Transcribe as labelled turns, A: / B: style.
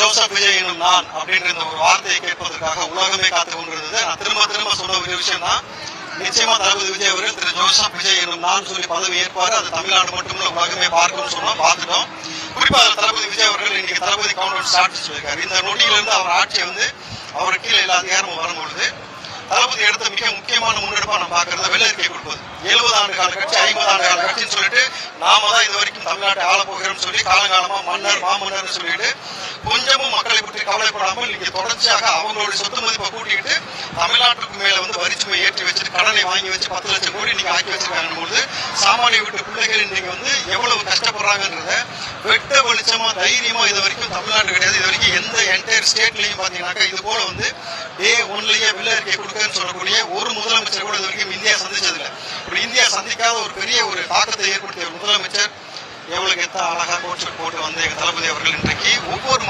A: Joseph Vijay எனும் நான் அப்படின்ற இந்த ஒரு வார்த்தையை கேட்பதற்காக உலகமே காத்துக் கொண்டிருந்தது. நான் திரும்ப திரும்ப சொன்ன ஒரு விஷயம் தான், நிச்சயமா தளபதி விஜய் அவர்கள் திரு ஜோசப் விஜய் எனும் நான் சொல்லி பதவி ஏற்பாரு. அது தமிழ்நாடு மட்டுமில்ல உலகமே பார்க்கும்னு சொன்னோம், பார்த்துட்டோம். குறிப்பாக தளபதி விஜய் அவர்கள் இன்னைக்கு தளபதி கவுண்டர் ஸ்டார்ட் சொல்லியிருக்காரு. இந்த நொடியிலிருந்து அவர் ஆட்சியை வந்து அவருக்கு கீழே எல்லா அதிகாரமும் வரும்பொழுது தளபதி எடுத்த மிக முக்கியமான முன்னெடுப்பா நம்ம பார்க்கறது வெள்ள அறிக்கை கொடுப்பது. 70 ஆண்டு கால கட்சி 50 ஆண்டு கால கட்சின்னு சொல்லிட்டு நாம தான் இது வரைக்கும் தமிழ்நாட்டை ஆள போகிறோம்னு சொல்லி காலங்காலமா மன்னர் மாமன்னர் சொல்லிட்டு கொஞ்சமும் மக்களை பற்றி கவலைப்படாமல் இன்னைக்கு தொடர்ச்சியாக அவங்களுடைய சொத்து மதிப்பை கூட்டிட்டு தமிழ்நாட்டுக்கு மேல வந்து வரிச்சுமை ஏற்றி வச்சுட்டு கடனை வாங்கி வச்சு 10 லட்சம் கோடி நீங்க ஆக்கி வச்சிருக்காங்க போது சாமானிய வீட்டு பிள்ளைகள் இன்னைக்கு வந்து எவ்வளவு கஷ்டப்படுறாங்கன்றத வெட்ட வெளிச்சமா தைரியமா இது வரைக்கும் தமிழ்நாடு கிடையாது. இது வரைக்கும் எந்த என்டையர் ஸ்டேட்லயும் பாத்தீங்கன்னாக்கா இது போல வந்து டே ஒன்லயே வெள்ள அறிக்கை கொடுக்கன்னு சொல்லக்கூடிய ஒரு முதலமைச்சர் கூட இது வரைக்கும் இந்தியா சந்திச்சதில்லை. இப்படி இந்தியா சந்திக்காத ஒரு பெரிய ஒரு தாக்கத்தை ஏற்படுத்திய ஒரு முதலமைச்சர் எவ்வளவு எத்த அழகா கோட் போட்டு வந்து எங்க தளபதி அவர்கள் இன்றைக்கு ஒவ்வொரு